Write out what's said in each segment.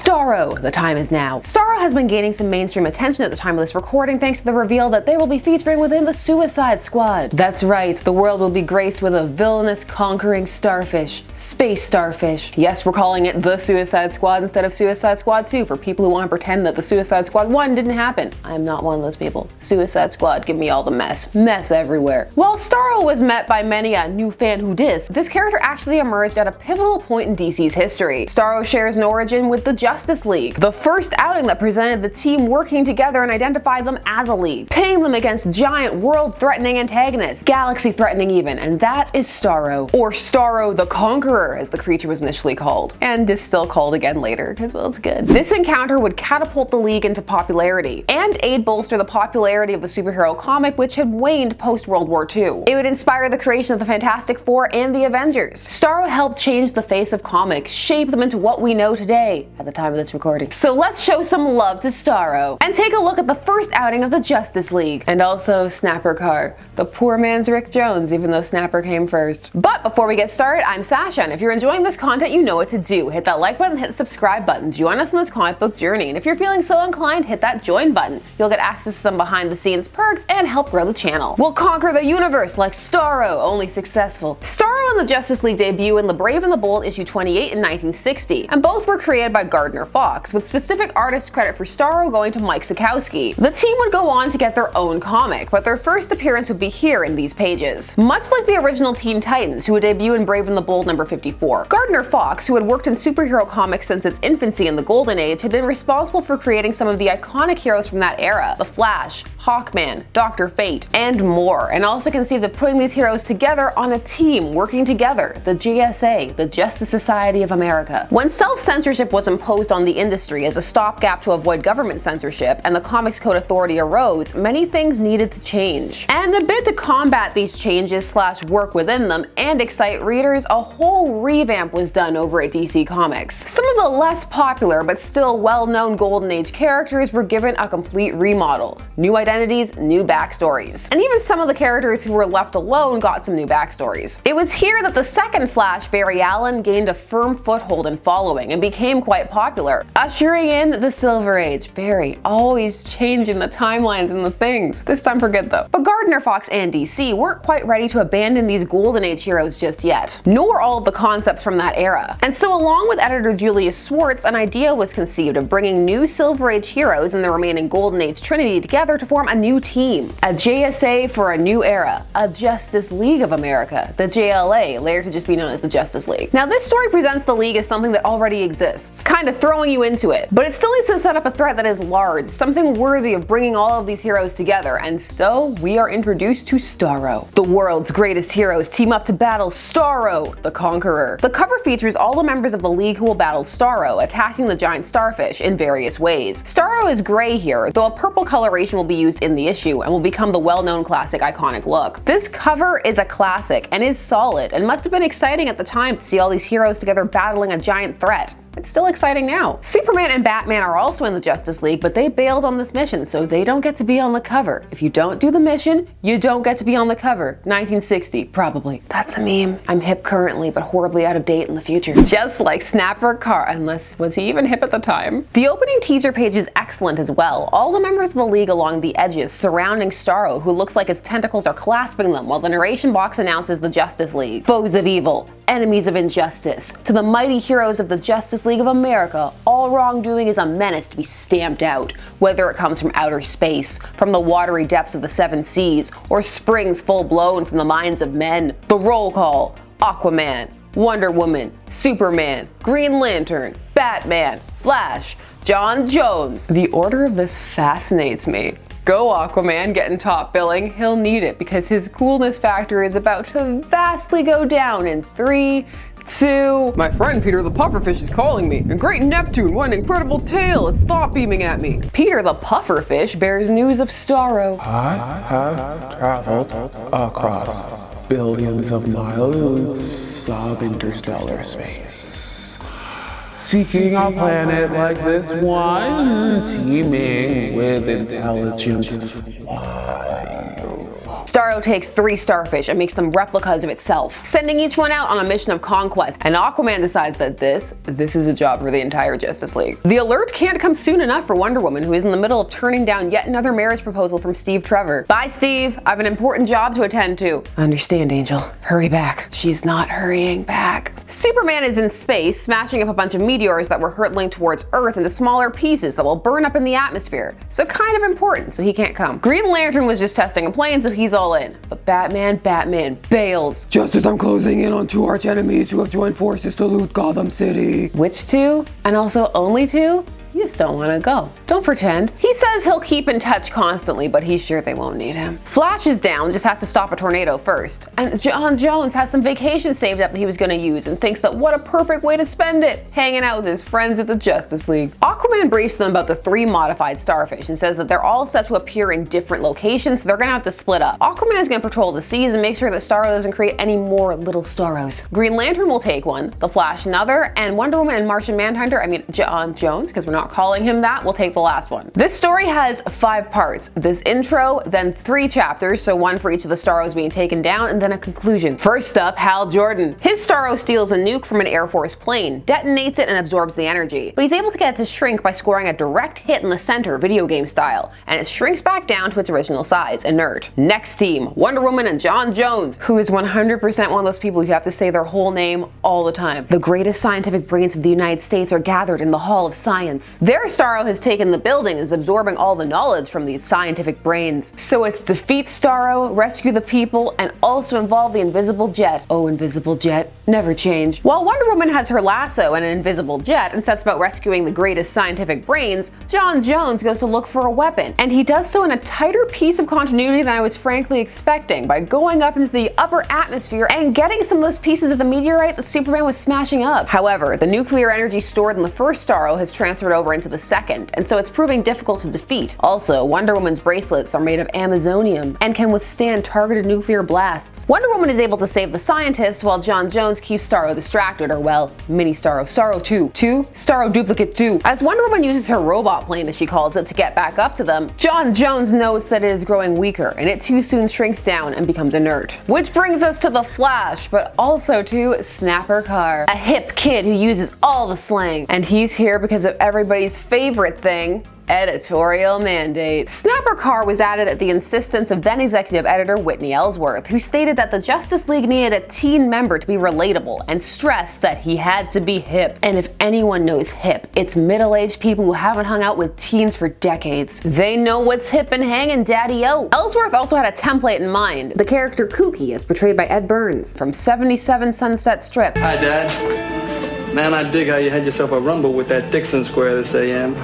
Starro, the time is now. Starro has been gaining some mainstream attention at the time of this recording thanks to the reveal that they will be featuring within the Suicide Squad. That's right, the world will be graced with a villainous conquering starfish. Space starfish. Yes, we're calling it the Suicide Squad instead of Suicide Squad 2 for people who want to pretend that the Suicide Squad 1 didn't happen. I am not one of those people. Suicide Squad, give me all the mess. Mess everywhere. While Starro was met by many a new fan who dissed, this character actually emerged at a pivotal point in DC's history. Starro shares an origin with the Justice League, the first outing that presented the team working together and identified them as a league, pitting them against giant world-threatening antagonists, galaxy-threatening even, and that is Starro, or Starro the Conqueror as the creature was initially called, and is still called again later, because well, it's good. This encounter would catapult the league into popularity, and aid bolster the popularity of the superhero comic, which had waned post-World War II. It would inspire the creation of the Fantastic Four and the Avengers. Starro helped change the face of comics, shape them into what we know today at the time of this recording. So let's show some love to Starro and take a look at the first outing of the Justice League, and also Snapper Carr, the poor man's Rick Jones, even though Snapper came first. But before we get started, I'm Sasha, and if you're enjoying this content, you know what to do. Hit that like button, hit the subscribe button, join us on this comic book journey, and if you're feeling so inclined, hit that join button. You'll get access to some behind the scenes perks and help grow the channel. We'll conquer the universe like Starro, only successful. Starro and the Justice League debut in The Brave and the Bold issue 28 in 1960, and both were created by Gardner Fox, with specific artist credit for Starro going to Mike Sekowsky. The team would go on to get their own comic, but their first appearance would be here in these pages. Much like the original Teen Titans, who would debut in Brave and the Bold number 54, Gardner Fox, who had worked in superhero comics since its infancy in the Golden Age, had been responsible for creating some of the iconic heroes from that era: The Flash, Hawkman, Dr. Fate, and more, and also conceived of putting these heroes together on a team working together, the JSA, the Justice Society of America. When self-censorship was imposed on the industry as a stopgap to avoid government censorship, and the Comics Code Authority arose, many things needed to change. And a bit to combat these changes / work within them and excite readers, a whole revamp was done over at DC Comics. Some of the less popular but still well-known Golden Age characters were given a complete remodel. New identities, new backstories. And even some of the characters who were left alone got some new backstories. It was here that the second Flash, Barry Allen, gained a firm foothold and following and became quite popular, ushering in the Silver Age. Barry, always changing the timelines and the things. This time for good though. But Gardner Fox and DC weren't quite ready to abandon these Golden Age heroes just yet, nor all of the concepts from that era. And so along with editor Julius Schwartz, an idea was conceived of bringing new Silver Age heroes and the remaining Golden Age Trinity together to form a new team. A JSA for a new era. A Justice League of America. The JLA, later to just be known as the Justice League. Now this story presents the League as something that already exists, kind of throwing you into it, but it still needs to set up a threat that is large, something worthy of bringing all of these heroes together, and so we are introduced to Starro. The world's greatest heroes team up to battle Starro the Conqueror. The cover features all the members of the League who will battle Starro, attacking the giant starfish in various ways. Starro is gray here, though a purple coloration will be used in the issue and will become the well-known classic iconic look. This cover is a classic and is solid, and must have been exciting at the time to see all these heroes together battling a giant threat. It's still exciting now. Superman and Batman are also in the Justice League, but they bailed on this mission, so they don't get to be on the cover. If you don't do the mission, you don't get to be on the cover. 1960, probably. That's a meme. I'm hip currently, but horribly out of date in the future. Just like Snapper Carr, unless was he even hip at the time? The opening teaser page is excellent as well. All the members of the League along the edges surrounding Starro, who looks like its tentacles are clasping them, while the narration box announces the Justice League. Foes of evil, enemies of injustice, to the mighty heroes of the Justice League of America, all wrongdoing is a menace to be stamped out, whether it comes from outer space, from the watery depths of the seven seas, or springs full-blown from the minds of men. The roll call: Aquaman, Wonder Woman, Superman, Green Lantern, Batman, Flash, John Jones. The order of this fascinates me. Go Aquaman, getting top billing. He'll need it because his coolness factor is about to vastly go down in 3, 2... My friend Peter the Pufferfish is calling me. And Great Neptune, what an incredible tale. It's thought beaming at me. Peter the Pufferfish bears news of Starro. I have traveled across billions of miles of interstellar space, seeking a planet like this one, teeming with intelligent life. Starro Starro takes 3 starfish and makes them replicas of itself, sending each one out on a mission of conquest, and Aquaman decides that this is a job for the entire Justice League. The alert can't come soon enough for Wonder Woman, who is in the middle of turning down yet another marriage proposal from Steve Trevor. Bye, Steve. I have an important job to attend to. Understand, Angel. Hurry back. She's not hurrying back. Superman is in space, smashing up a bunch of meteors that were hurtling towards Earth into smaller pieces that will burn up in the atmosphere. So kind of important, so he can't come. Green Lantern was just testing a plane, so he's all in. But Batman bails. Just as I'm closing in on 2 arch enemies who have joined forces to loot Gotham City. Which 2? And also only 2? You just don't want to go. Don't pretend. He says he'll keep in touch constantly, but he's sure they won't need him. Flash is down, just has to stop a tornado first. And John Jones had some vacation saved up that he was going to use and thinks that what a perfect way to spend it, hanging out with his friends at the Justice League. Aquaman briefs them about the 3 modified starfish and says that they're all set to appear in different locations, so they're going to have to split up. Aquaman is going to patrol the seas and make sure that Starro doesn't create any more little Starros. Green Lantern will take one, the Flash another, and Wonder Woman and Martian Manhunter, John Jones, because we're not calling him that, will take the last one. This story has 5 parts. This intro, then 3 chapters, so 1 for each of the Starros being taken down, and then a conclusion. First up, Hal Jordan. His Starro steals a nuke from an Air Force plane, detonates it, and absorbs the energy. But he's able to get it to shrink by scoring a direct hit in the center, video game style, and it shrinks back down to its original size, inert. Next team, Wonder Woman and John Jones, who is 100% one of those people you have to say their whole name all the time. The greatest scientific brains of the United States are gathered in the Hall of Science. Their Starro has taken the building and is absorbing all the knowledge from these scientific brains. So it's defeat Starro, rescue the people, and also involve the invisible jet. Oh, invisible jet, never change. While Wonder Woman has her lasso and an invisible jet and sets about rescuing the greatest scientific brains, John Jones goes to look for a weapon. And he does so in a tighter piece of continuity than I was frankly expecting, by going up into the upper atmosphere and getting some of those pieces of the meteorite that Superman was smashing up. However, the nuclear energy stored in the first Starro has transferred over into the second, and so it's proving difficult to defeat. Also, Wonder Woman's bracelets are made of Amazonium and can withstand targeted nuclear blasts. Wonder Woman is able to save the scientists while John Jones keeps Starro distracted, or well, mini Starro, Starro 2, Starro Duplicate 2. As Wonder Woman uses her robot plane, as she calls it, to get back up to them, John Jones notes that it is growing weaker, and it too soon shrinks down and becomes inert. Which brings us to the Flash, but also to Snapper Carr, a hip kid who uses all the slang, and he's here because of everybody's favorite thing, editorial mandate. Snapper Carr was added at the insistence of then executive editor Whitney Ellsworth, who stated that the Justice League needed a teen member to be relatable and stressed that he had to be hip. And if anyone knows hip, it's middle-aged people who haven't hung out with teens for decades. They know what's hip and hanging, daddy-o. Ellsworth also had a template in mind. The character Kooky, as portrayed by Ed Burns from 77 Sunset Strip. Hi, Dad. Man, I dig how you had yourself a rumble with that Dixon Square this AM.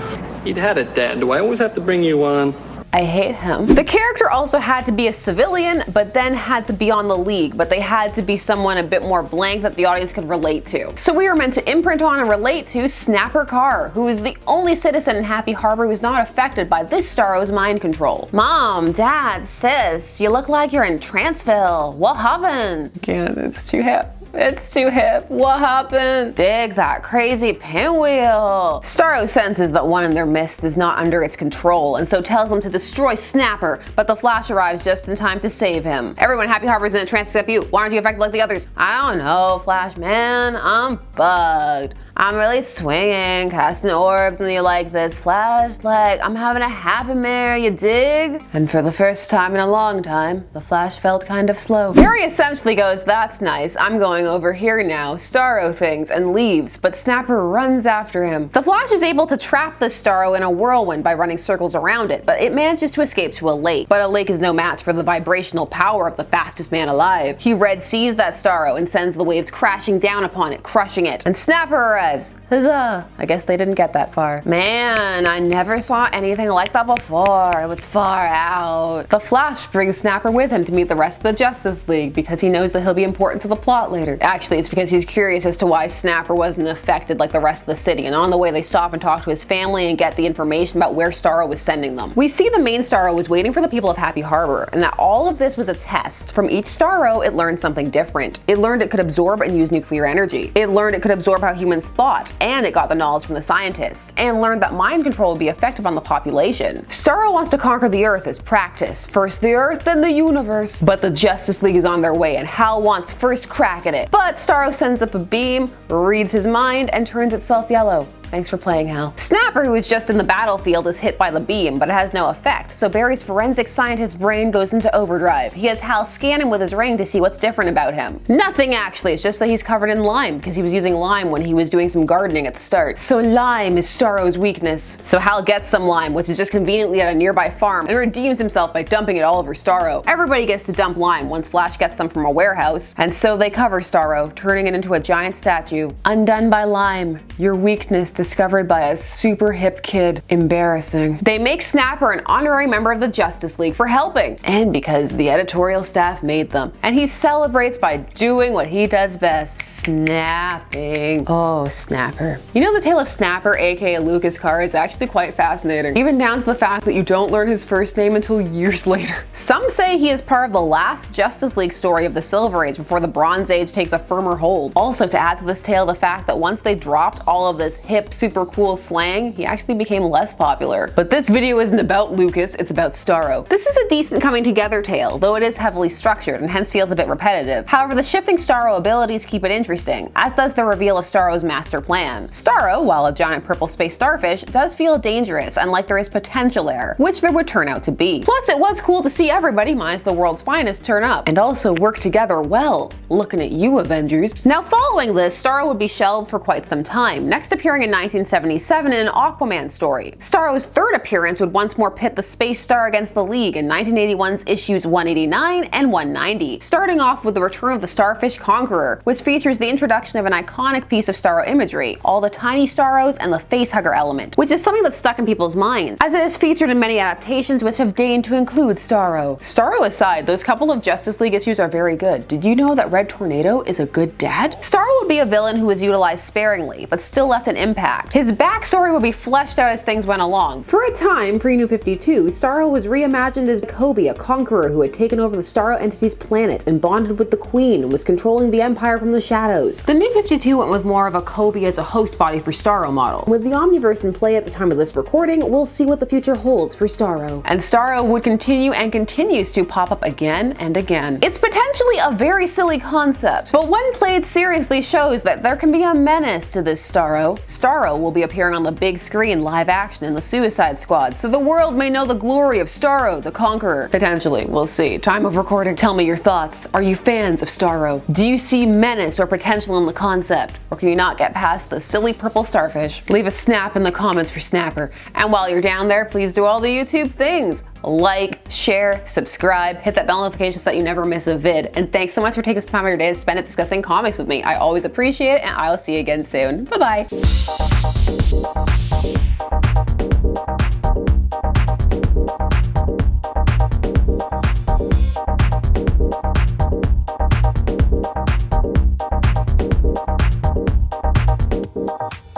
He'd had it, Dad. Do I always have to bring you on? I hate him. The character also had to be a civilian, but then had to be on the League, but they had to be someone a bit more blank that the audience could relate to. So we were meant to imprint on and relate to Snapper Carr, who is the only citizen in Happy Harbor who's not affected by this Starro's mind control. Mom, Dad, Sis, you look like you're in Tranceville. What happened? Can't, it's too hip. It's too hip. What happened? Dig that crazy pinwheel. Starro senses that one in their midst is not under its control, and so tells them to destroy Snapper, but the Flash arrives just in time to save him. Everyone, Happy Harbor's in a trance except you. Why aren't you affected like the others? I don't know, Flash man. I'm bugged. I'm really swinging, casting orbs, and you like this Flash, like I'm having a happy mare, you dig? And for the first time in a long time, the Flash felt kind of slow. Harry essentially goes, that's nice, I'm going over here now, Starro things, and leaves, but Snapper runs after him. The Flash is able to trap the Starro in a whirlwind by running circles around it, but it manages to escape to a lake. But a lake is no match for the vibrational power of the fastest man alive. He red sees that Starro and sends the waves crashing down upon it, crushing it, and Snapper arrives. Huzzah! I guess they didn't get that far. Man, I never saw anything like that before. It was far out. The Flash brings Snapper with him to meet the rest of the Justice League because he knows that he'll be important to the plot later. Actually, it's because he's curious as to why Snapper wasn't affected like the rest of the city, and on the way they stop and talk to his family and get the information about where Starro was sending them. We see the main Starro was waiting for the people of Happy Harbor, and that all of this was a test. From each Starro, it learned something different. It learned it could absorb and use nuclear energy. It learned it could absorb how humans thought, and it got the knowledge from the scientists, and learned that mind control would be effective on the population. Starro wants to conquer the Earth as practice. First the Earth, then the universe. But the Justice League is on their way, and Hal wants first crack at it. But Starro sends up a beam, reads his mind, and turns itself yellow. Thanks for playing, Hal. Snapper, who is just in the battlefield, is hit by the beam, but it has no effect, so Barry's forensic scientist's brain goes into overdrive. He has Hal scan him with his ring to see what's different about him. Nothing actually, it's just that he's covered in lime, because he was using lime when he was doing some gardening at the start. So lime is Starro's weakness. So Hal gets some lime, which is just conveniently at a nearby farm, and redeems himself by dumping it all over Starro. Everybody gets to dump lime once Flash gets some from a warehouse, and so they cover Starro, turning it into a giant statue. Undone by lime, your weakness discovered by a super hip kid. Embarrassing. They make Snapper an honorary member of the Justice League for helping, and because the editorial staff made them. And he celebrates by doing what he does best, snapping. Oh, Snapper. You know, the tale of Snapper, aka Lucas Carr, is actually quite fascinating, even down to the fact that you don't learn his first name until years later. Some say he is part of the last Justice League story of the Silver Age before the Bronze Age takes a firmer hold. Also, to add to this tale, the fact that once they dropped all of this hip, super cool slang, he actually became less popular. But this video isn't about Lucas, it's about Starro. This is a decent coming together tale, though it is heavily structured and hence feels a bit repetitive. However, the shifting Starro abilities keep it interesting, as does the reveal of Starro's master plan. Starro, while a giant purple space starfish, does feel dangerous and like there is potential there, which there would turn out to be. Plus, it was cool to see everybody minus the world's finest turn up, and also work together well. Looking at you, Avengers. Now, following this, Starro would be shelved for quite some time, next appearing in 1977 in an Aquaman story. Starro's third appearance would once more pit the Space Star against the League in 1981's issues 189 and 190, starting off with the return of the Starfish Conqueror, which features the introduction of an iconic piece of Starro imagery, all the tiny Starros and the facehugger element, which is something that's stuck in people's minds, as it is featured in many adaptations which have deigned to include Starro. Starro aside, those couple of Justice League issues are very good. Did you know that Red Tornado is a good dad? Starro would be a villain who was utilized sparingly, but still left an impact. His backstory would be fleshed out as things went along. For a time, pre-New 52, Starro was reimagined as Kofi, a conqueror who had taken over the Starro entity's planet and bonded with the Queen and was controlling the Empire from the shadows. The New 52 went with more of a Kofi as a host body for Starro model. With the Omniverse in play at the time of this recording, we'll see what the future holds for Starro. And Starro would continue and continues to pop up again and again. It's potentially a very silly concept, but when played seriously shows that there can be a menace to this Starro. Starro will be appearing on the big screen live action in the Suicide Squad, so the world may know the glory of Starro the Conqueror. Potentially, we'll see. Time of recording. Tell me your thoughts. Are you fans of Starro? Do you see menace or potential in the concept? Or can you not get past the silly purple starfish? Leave a snap in the comments for Snapper. And while you're down there, please do all the YouTube things. Like, share, subscribe, hit that bell notification so that you never miss a vid. And thanks so much for taking some time out of your day to spend it discussing comics with me. I always appreciate it, and I'll see you again soon. Bye-bye.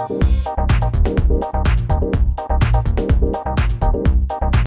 You